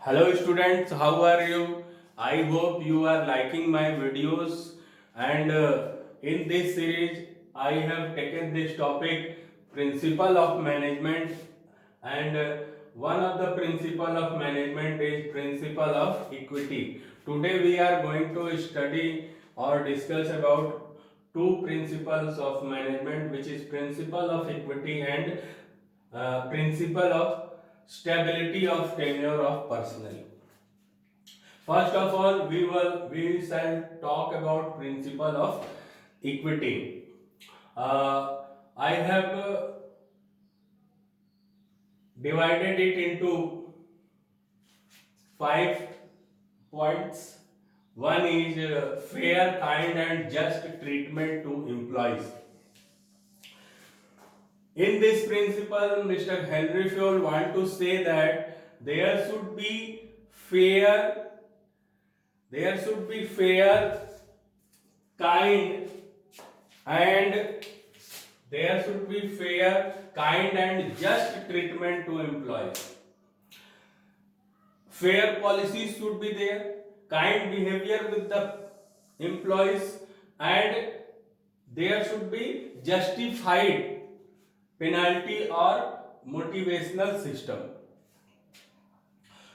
Hello students, how are you? I hope you are liking my videos and in this series I have taken this topic principle of management and one of the principle of management is principle of equity. Today we are going to study or discuss about two principles of management, which is principle of equity and principle of stability of tenure of personnel. First of all, we shall talk about principle of equity. I have divided it into 5 points. One is fair, kind, and just treatment to employees. In this principle, Mr. Henry Fayol want to say that fair, there should be fair, kind, and there should be fair, kind, and just treatment to employees. Fair policies should be there, kind behavior with the employees, and there should be justified penalty or motivational system.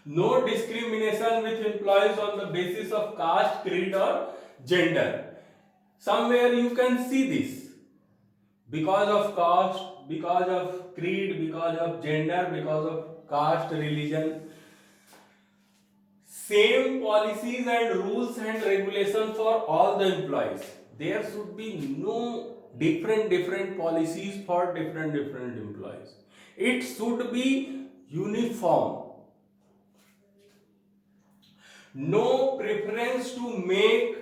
No discrimination with employees on the basis of caste, creed, or gender. Somewhere you can see this. Because of caste, because of creed, because of gender, because of caste, religion, same policies and rules and regulations for all the employees. There should be no different policies for different employees. It should be uniform. No preference to make,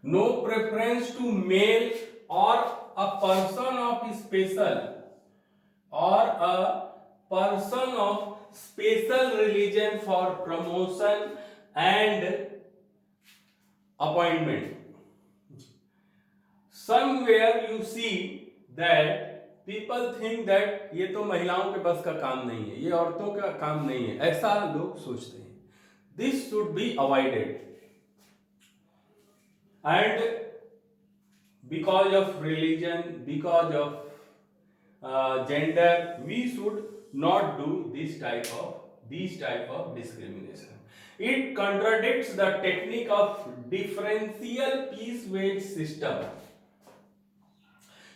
no preference to male or a person of special or a person of special religion for promotion and appointment. Somewhere you see that people think that ये तो महिलाओं के बस का काम नहीं है, ये औरतों का काम नहीं है, ऐसा लोग सोचते हैं. This should be avoided. And because of religion, because of gender, we should not do this type of discrimination. It contradicts the technique of differential piece weight system.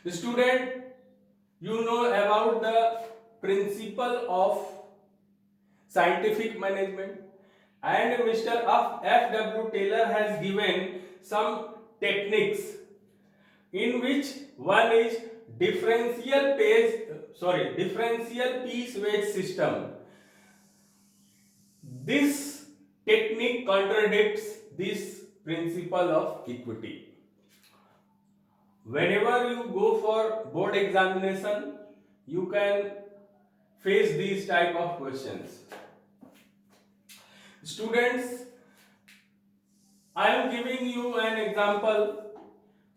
Student, you know about the principle of scientific management, and Mr. F. W. Taylor has given some techniques in which one is differential piece weight system. This technique contradicts this principle of equity. Whenever you go for board examination, you can face these type of questions. Students, I am giving you an example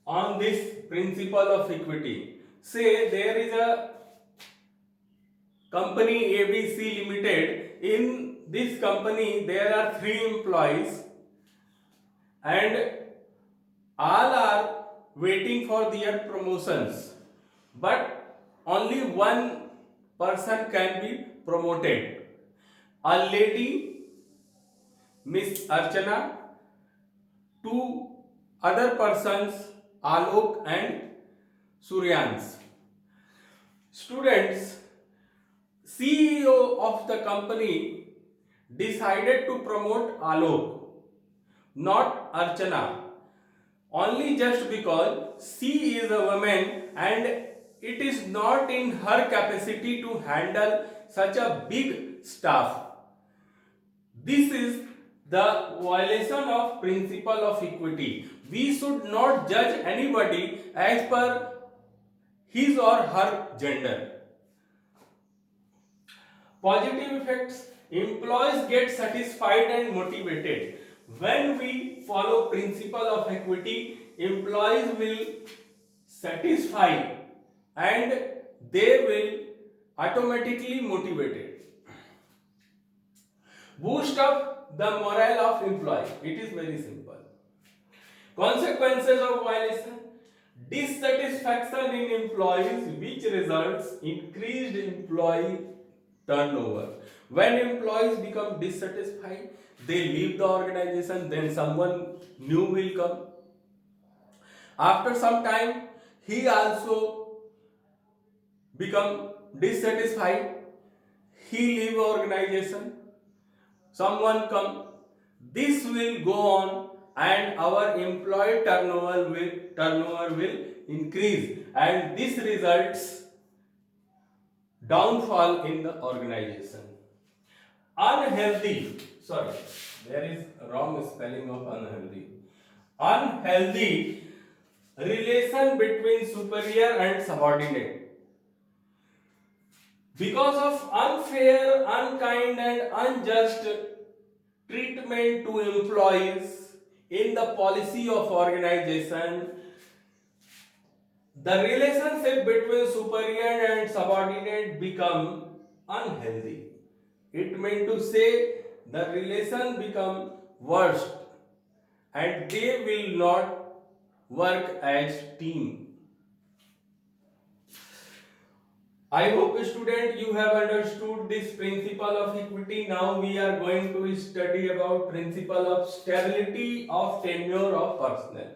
on this principle of equity. Say there is a company ABC Limited. In this company there are 3 employees and all are waiting for their promotions, but only one person can be promoted. A lady, Miss Archana, 2 other persons, Alok and Suryans. Students, CEO of the company decided to promote Alok, not Archana, only just because she is a woman and it is not in her capacity to handle such a big staff. This is the violation of principle of equity. We should not judge anybody as per his or her gender. Positive effects. Employees get satisfied and motivated. When we follow principle of equity, employees will satisfy and they will automatically motivated. Boost up the morale of employee. It is very simple. Consequences of violation: dissatisfaction in employees, which results increased employee turnover. When employees become dissatisfied, they leave the organization, then someone new will come. After some time, he also become dissatisfied, he leave organization, someone come. This will go on, and our employee turnover will increase, and this results downfall in the organization. Unhealthy, sorry, there is wrong spelling of unhealthy. Unhealthy relation between superior and subordinate. Because of unfair, unkind, and unjust treatment to employees in the policy of organization, the relationship between superior and subordinate become unhealthy. It meant to say the relation become worse and they will not work as team. I hope student you have understood this principle of equity. Now we are going to study about principle of stability of tenure of personnel.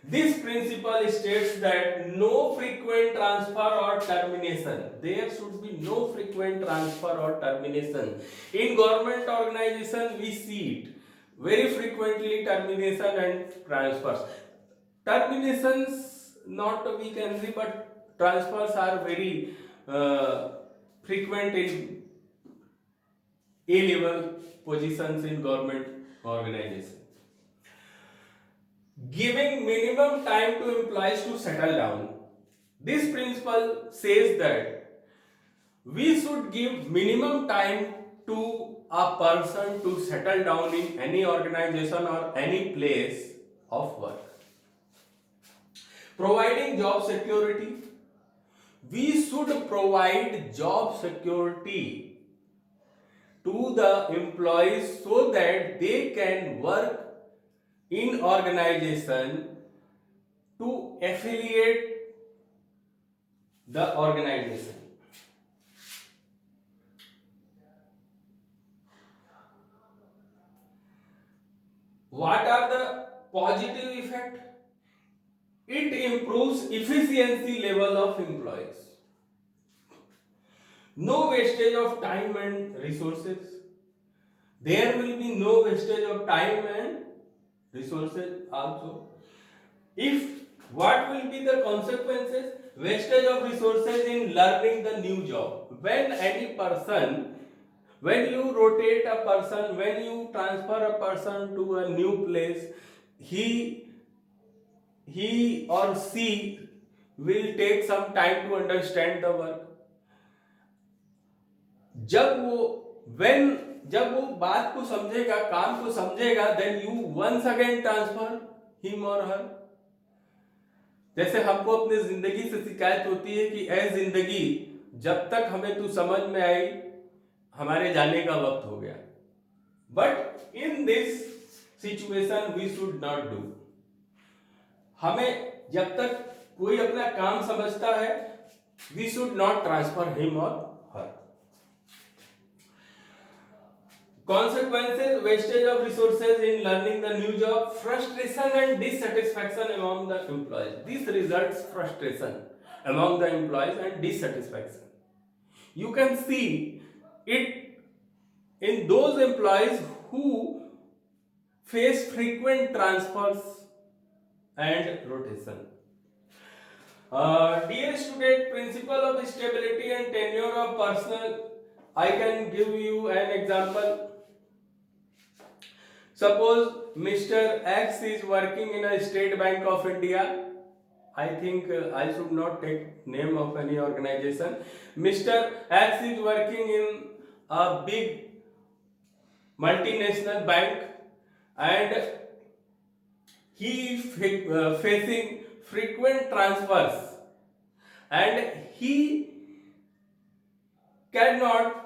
This principle states that no frequent transfer or termination. There should be no frequent transfer or termination. In government organization we see it very frequently, termination and transfers. Terminations not we can see, but transfers are very frequent in A-level positions in government organization. Giving minimum time to employees to settle down. This principle says that we should give minimum time to a person to settle down in any organization or any place of work. Providing job security. We should provide job security to the employees so that they can work in organization to affiliate the organization. What are the positive effects? It improves efficiency level of employees. No wastage of time and resources. There will be no wastage of time and resources also. If what will be the consequences? Wastage of resources in learning the new job. When you rotate a person, when you transfer a person to a new place, he or she will take some time to understand the work. जब वो बात को समझेगा, काम को समझेगा, then you once again transfer him or her. जैसे हमको अपने जिंदगी से शिकायत होती है कि ऐ जिंदगी जब तक हमें तू समझ में आई हमारे जाने का वक्त हो गया. But in this situation we should not do. हमें जब तक कोई अपना काम समझता है we should not transfer him और her. Consequences: wastage of resources in learning the new job, frustration and dissatisfaction among the employees. This results frustration among the employees and dissatisfaction. You can see it in those employees who face frequent transfers and rotation. Dear student, principle of stability and tenure of personnel. I can give you an example. Suppose Mr. X is working in a State Bank of India. I think I should not take name of any organization. Mr. X is working in a big multinational bank and he is facing frequent transfers and he cannot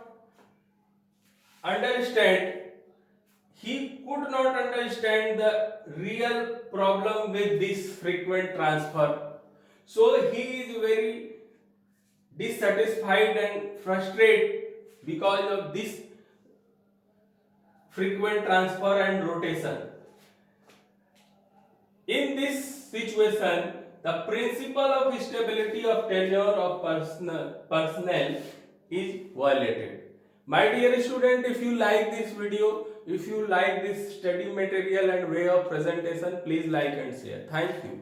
understand, he could not understand the real problem with this frequent transfer. So he is very dissatisfied and frustrated because of this frequent transfer and rotation. In this situation, the principle of stability of tenure of personnel is violated. My dear student, if you like this video, if you like this study material and way of presentation, please like and share. Thank you.